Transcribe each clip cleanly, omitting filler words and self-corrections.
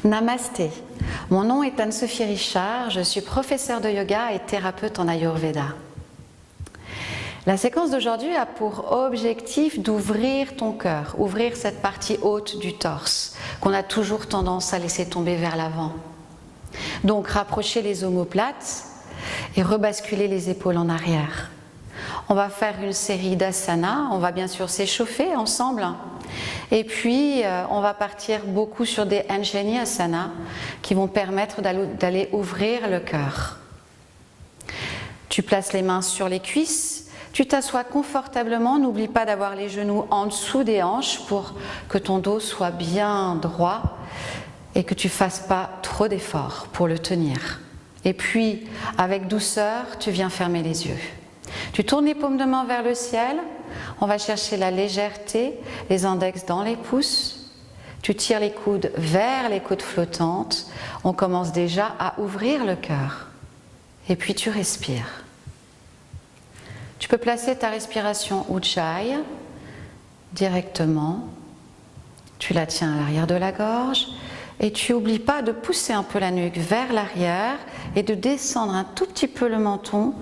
Namasté, mon nom est Anne-Sophie Richard, je suis professeure de yoga et thérapeute en Ayurveda. La séquence d'aujourd'hui a pour objectif d'ouvrir ton cœur, ouvrir cette partie haute du torse qu'on a toujours tendance à laisser tomber vers l'avant. Donc rapprocher les omoplates et rebasculer les épaules en arrière. On va faire une série d'asanas, on va bien sûr s'échauffer ensemble. Et puis, on va partir beaucoup sur des Anjani Asana qui vont permettre d'aller ouvrir le cœur. Tu places les mains sur les cuisses, tu t'assois confortablement, n'oublie pas d'avoir les genoux en dessous des hanches pour que ton dos soit bien droit et que tu ne fasses pas trop d'efforts pour le tenir. Et puis, avec douceur, tu viens fermer les yeux. Tu tournes les paumes de main vers le ciel, on va chercher la légèreté, les index dans les pouces, tu tires les coudes vers les côtes flottantes, on commence déjà à ouvrir le cœur. Et puis tu respires. Tu peux placer ta respiration Ujjayi directement, tu la tiens à l'arrière de la gorge et tu n'oublies pas de pousser un peu la nuque vers l'arrière et de descendre un tout petit peu le menton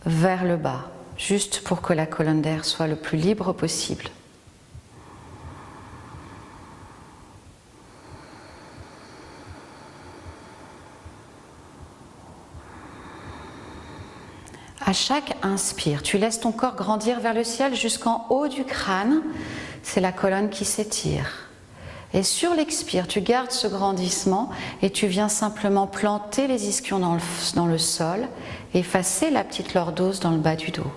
vers le bas, juste pour que la colonne d'air soit le plus libre possible. À chaque inspire, tu laisses ton corps grandir vers le ciel jusqu'en haut du crâne, c'est la colonne qui s'étire. Et sur l'expire, tu gardes ce grandissement et tu viens simplement planter les ischions dans le sol, effacer la petite lordose dans le bas du dos.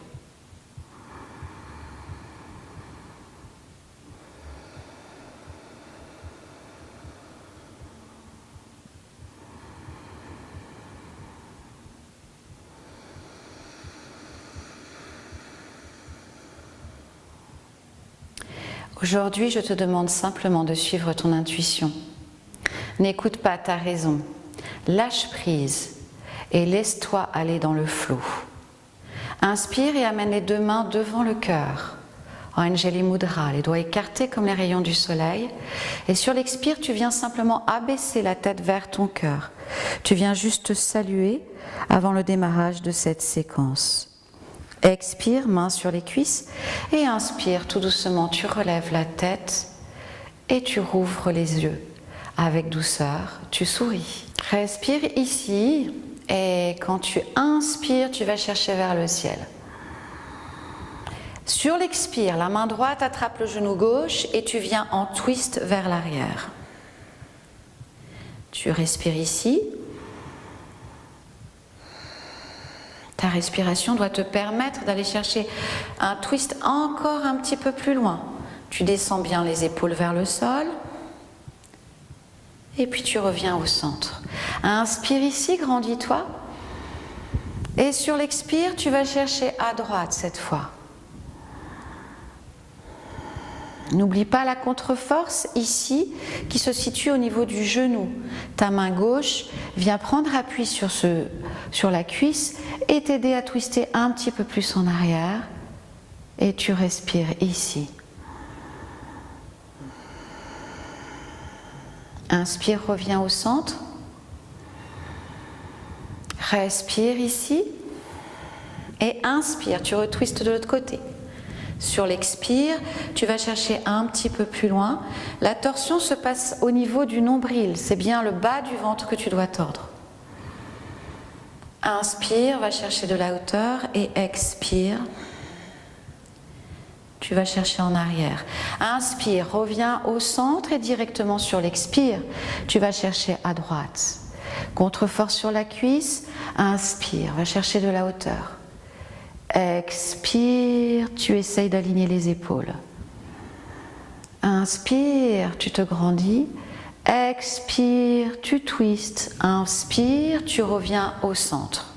Aujourd'hui, je te demande simplement de suivre ton intuition. N'écoute pas ta raison. Lâche prise et laisse-toi aller dans le flot. Inspire et amène les deux mains devant le cœur. En Anjali Mudra, les doigts écartés comme les rayons du soleil. Et sur l'expire, tu viens simplement abaisser la tête vers ton cœur. Tu viens juste saluer avant le démarrage de cette séquence. Expire, main sur les cuisses, et inspire tout doucement, tu relèves la tête et tu rouvres les yeux. Avec douceur, tu souris. Respire ici, et quand tu inspires, tu vas chercher vers le ciel. Sur l'expire, la main droite attrape le genou gauche et tu viens en twist vers l'arrière. Tu respires ici. Ta respiration doit te permettre d'aller chercher un twist encore un petit peu plus loin. Tu descends bien les épaules vers le sol. Et puis tu reviens au centre. Inspire ici, grandis-toi. Et sur l'expire, tu vas chercher à droite cette fois. N'oublie pas la contre-force ici qui se situe au niveau du genou. Ta main gauche vient prendre appui sur la cuisse et t'aider à twister un petit peu plus en arrière. Et tu respires ici. Inspire, reviens au centre. Respire ici. Et inspire, tu retwistes de l'autre côté. Sur l'expire, tu vas chercher un petit peu plus loin. La torsion se passe au niveau du nombril. C'est bien le bas du ventre que tu dois tordre. Inspire, va chercher de la hauteur et expire. Tu vas chercher en arrière. Inspire, reviens au centre et directement sur l'expire, tu vas chercher à droite. Contre-force sur la cuisse. Inspire, va chercher de la hauteur. Expire, tu essayes d'aligner les épaules. Inspire, tu te grandis. Expire, tu twistes. Inspire, tu reviens au centre.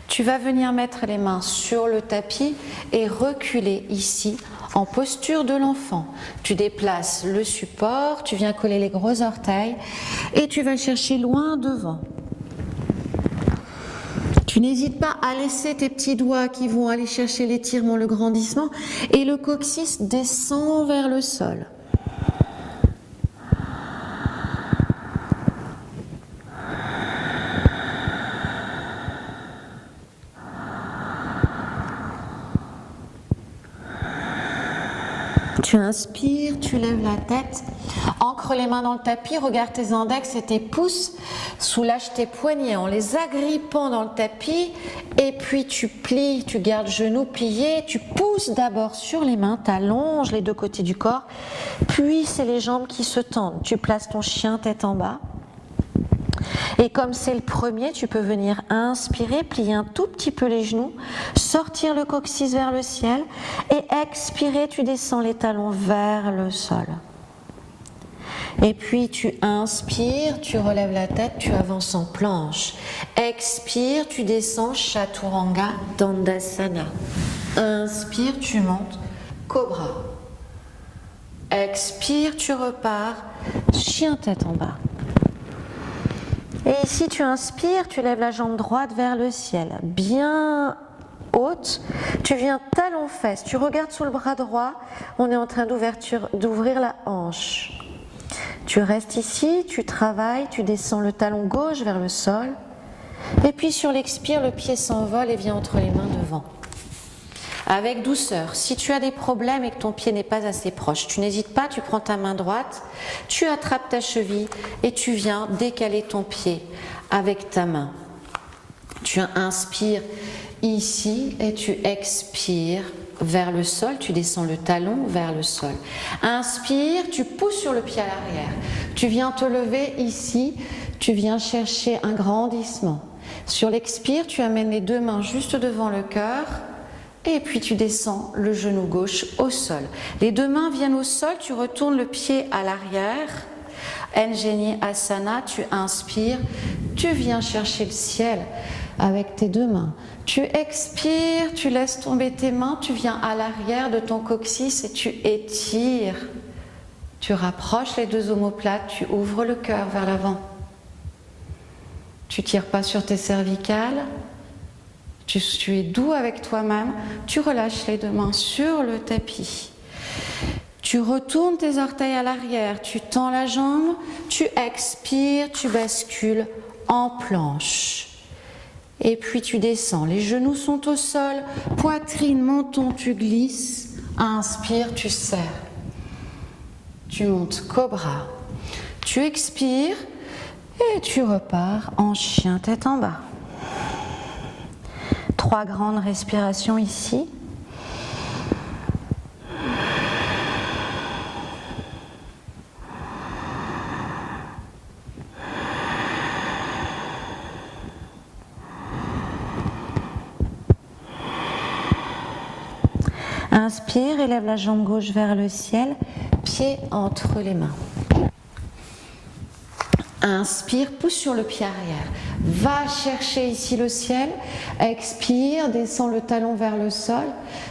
Tu vas venir mettre les mains sur le tapis et reculer ici en posture de l'enfant. Tu déplaces le support, tu viens coller les gros orteils et tu vas chercher loin devant. Tu n'hésites pas à laisser tes petits doigts qui vont aller chercher l'étirement, le grandissement, et le coccyx descend vers le sol. Tu inspires, tu lèves la tête, ancre les mains dans le tapis, regarde tes index et tes pouces, soulage tes poignets en les agrippant dans le tapis et puis tu plies, tu gardes genoux pliés, tu pousses d'abord sur les mains, tu allonges les deux côtés du corps, puis c'est les jambes qui se tendent, tu places ton chien tête en bas. Et comme c'est le premier, tu peux venir inspirer, plier un tout petit peu les genoux, sortir le coccyx vers le ciel et expirer, tu descends les talons vers le sol. Et puis tu inspires, tu relèves la tête, tu avances en planche. Expire, tu descends Chaturanga Dandasana. Inspire, tu montes Cobra. Expire, tu repars chien tête en bas. Et ici, tu inspires, tu lèves la jambe droite vers le ciel, bien haute. Tu viens talon-fesse, tu regardes sous le bras droit. On est en train d'ouvrir la hanche. Tu restes ici, tu travailles, tu descends le talon gauche vers le sol. Et puis sur l'expire, le pied s'envole et vient entre les mains devant. Avec douceur, si tu as des problèmes et que ton pied n'est pas assez proche, tu n'hésites pas, tu prends ta main droite, tu attrapes ta cheville et tu viens décaler ton pied avec ta main. Tu inspires ici et tu expires vers le sol, tu descends le talon vers le sol. Inspire, tu pousses sur le pied à l'arrière. Tu viens te lever ici, tu viens chercher un grandissement. Sur l'expire, tu amènes les deux mains juste devant le cœur. Et puis tu descends le genou gauche au sol. Les deux mains viennent au sol, tu retournes le pied à l'arrière. Anjali Asana, tu inspires, tu viens chercher le ciel avec tes deux mains. Tu expires, tu laisses tomber tes mains, tu viens à l'arrière de ton coccyx et tu étires. Tu rapproches les deux omoplates, tu ouvres le cœur vers l'avant. Tu ne tires pas sur tes cervicales. Tu es doux avec toi-même, tu relâches les deux mains sur le tapis. Tu retournes tes orteils à l'arrière, tu tends la jambe, tu expires, tu bascules en planche. Et puis tu descends, les genoux sont au sol, poitrine, menton, tu glisses. Inspire, tu serres. Tu montes cobra. Tu expires et tu repars en chien tête en bas. 3 grandes respirations ici. Inspire, élève la jambe gauche vers le ciel, pied entre les mains. Inspire, pousse sur le pied arrière. Va chercher ici le ciel. Expire, descends le talon vers le sol.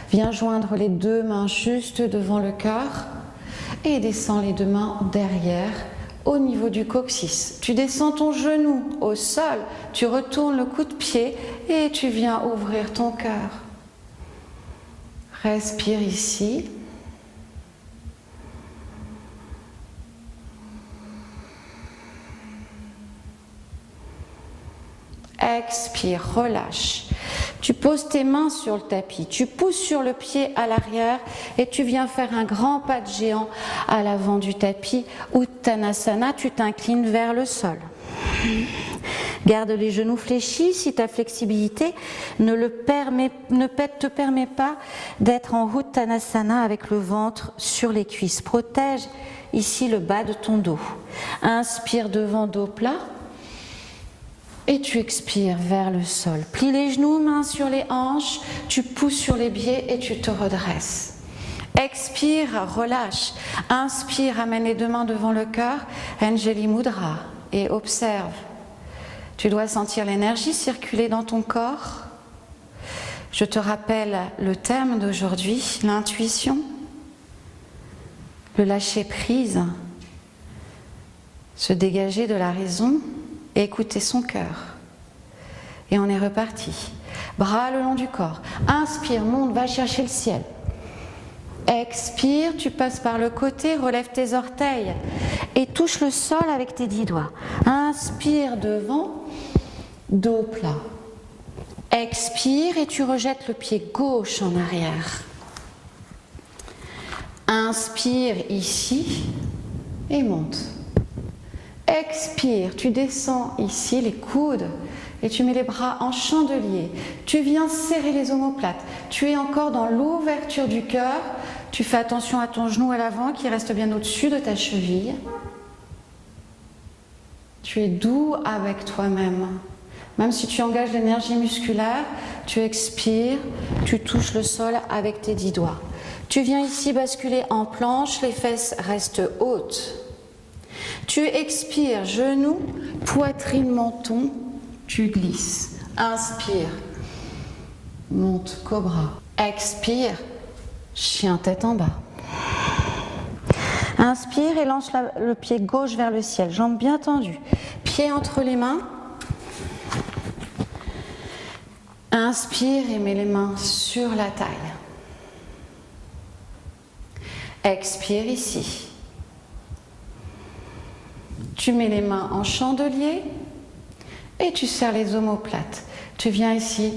Viens joindre les deux mains juste devant le cœur. Et descends les deux mains derrière, au niveau du coccyx. Tu descends ton genou au sol. Tu retournes le coup de pied et tu viens ouvrir ton cœur. Respire ici. Expire, relâche. Tu poses tes mains sur le tapis, tu pousses sur le pied à l'arrière et tu viens faire un grand pas de géant à l'avant du tapis. Uttanasana, tu t'inclines vers le sol. Garde les genoux fléchis si ta flexibilité ne te permet pas d'être en Uttanasana avec le ventre sur les cuisses. Protège ici le bas de ton dos. Inspire devant, dos plat. Et tu expires vers le sol. Plie les genoux, mains sur les hanches, tu pousses sur les biais et tu te redresses. Expire, relâche. Inspire, amène les deux mains devant le cœur, Anjali Mudra, et observe. Tu dois sentir l'énergie circuler dans ton corps. Je te rappelle le thème d'aujourd'hui, l'intuition, le lâcher prise, se dégager de la raison, et écouter son cœur. Et on est reparti. Bras le long du corps. Inspire, monte, va chercher le ciel. Expire, tu passes par le côté, relève tes orteils et touche le sol avec tes 10 doigts. Inspire devant, dos plat. Expire et tu rejettes le pied gauche en arrière. Inspire ici et monte. Expire, tu descends ici les coudes et tu mets les bras en chandelier. Tu viens serrer les omoplates. Tu es encore dans l'ouverture du cœur. Tu fais attention à ton genou à l'avant qui reste bien au-dessus de ta cheville. Tu es doux avec toi-même. Même si tu engages l'énergie musculaire, tu expires, tu touches le sol avec tes 10 doigts. Tu viens ici basculer en planche, les fesses restent hautes. Tu expires, genoux, poitrine, menton, tu glisses. Inspire, monte, cobra. Expire, chien tête en bas. Inspire et lance le pied gauche vers le ciel, jambes bien tendues. Pied entre les mains. Inspire et mets les mains sur la taille. Expire ici. Tu mets les mains en chandelier et tu serres les omoplates. Tu viens ici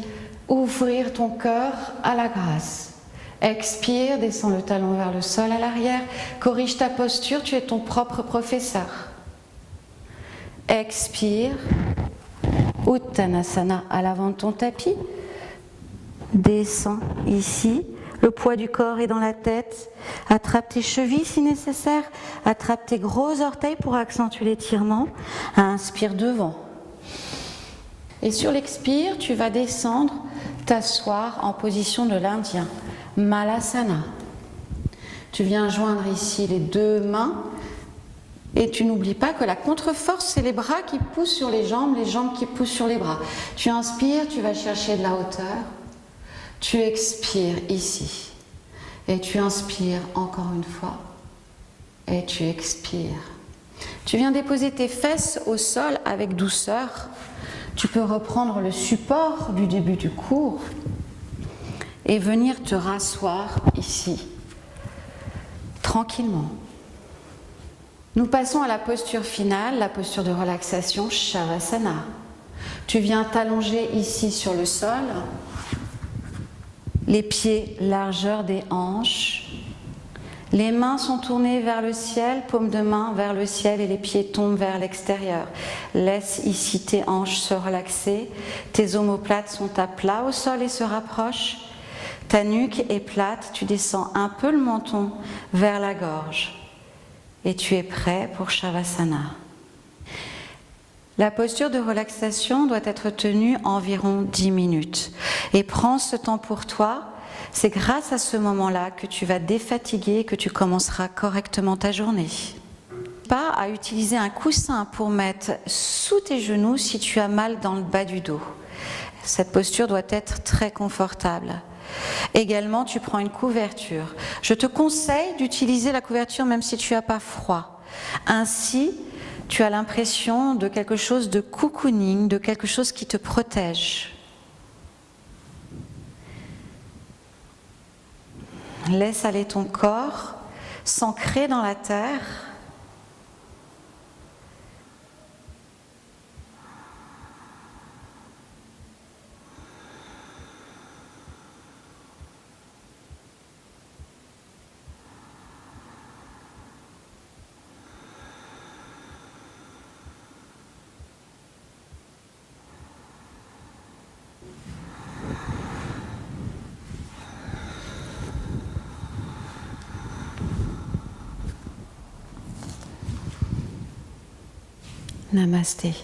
ouvrir ton cœur à la grâce. Expire, descends le talon vers le sol à l'arrière. Corrige ta posture, tu es ton propre professeur. Expire. Uttanasana à l'avant de ton tapis. Descends ici. Le poids du corps est dans la tête. Attrape tes chevilles si nécessaire. Attrape tes gros orteils pour accentuer l'étirement. Inspire devant. Et sur l'expire, tu vas descendre, t'asseoir en position de l'Indien. Malasana. Tu viens joindre ici les deux mains. Et tu n'oublies pas que la contre-force, c'est les bras qui poussent sur les jambes qui poussent sur les bras. Tu inspires, tu vas chercher de la hauteur. Tu expires ici. Et tu inspires encore une fois. Et tu expires. Tu viens déposer tes fesses au sol avec douceur. Tu peux reprendre le support du début du cours et venir te rasseoir ici, tranquillement. Nous passons à la posture finale, la posture de relaxation, Shavasana. Tu viens t'allonger ici sur le sol, les pieds largeur des hanches, les mains sont tournées vers le ciel, paume de main vers le ciel et les pieds tombent vers l'extérieur. Laisse ici tes hanches se relaxer, tes omoplates sont à plat au sol et se rapprochent. Ta nuque est plate, tu descends un peu le menton vers la gorge. Et tu es prêt pour Shavasana. La posture de relaxation doit être tenue environ 10 minutes. Et prends ce temps pour toi. C'est grâce à ce moment-là que tu vas défatiguer et que tu commenceras correctement ta journée. Pas à utiliser un coussin pour mettre sous tes genoux si tu as mal dans le bas du dos. Cette posture doit être très confortable. Également, tu prends une couverture. Je te conseille d'utiliser la couverture même si tu n'as pas froid. Ainsi, tu as l'impression de quelque chose de cocooning, de quelque chose qui te protège. Laisse aller ton corps, s'ancrer dans la terre. Namasté.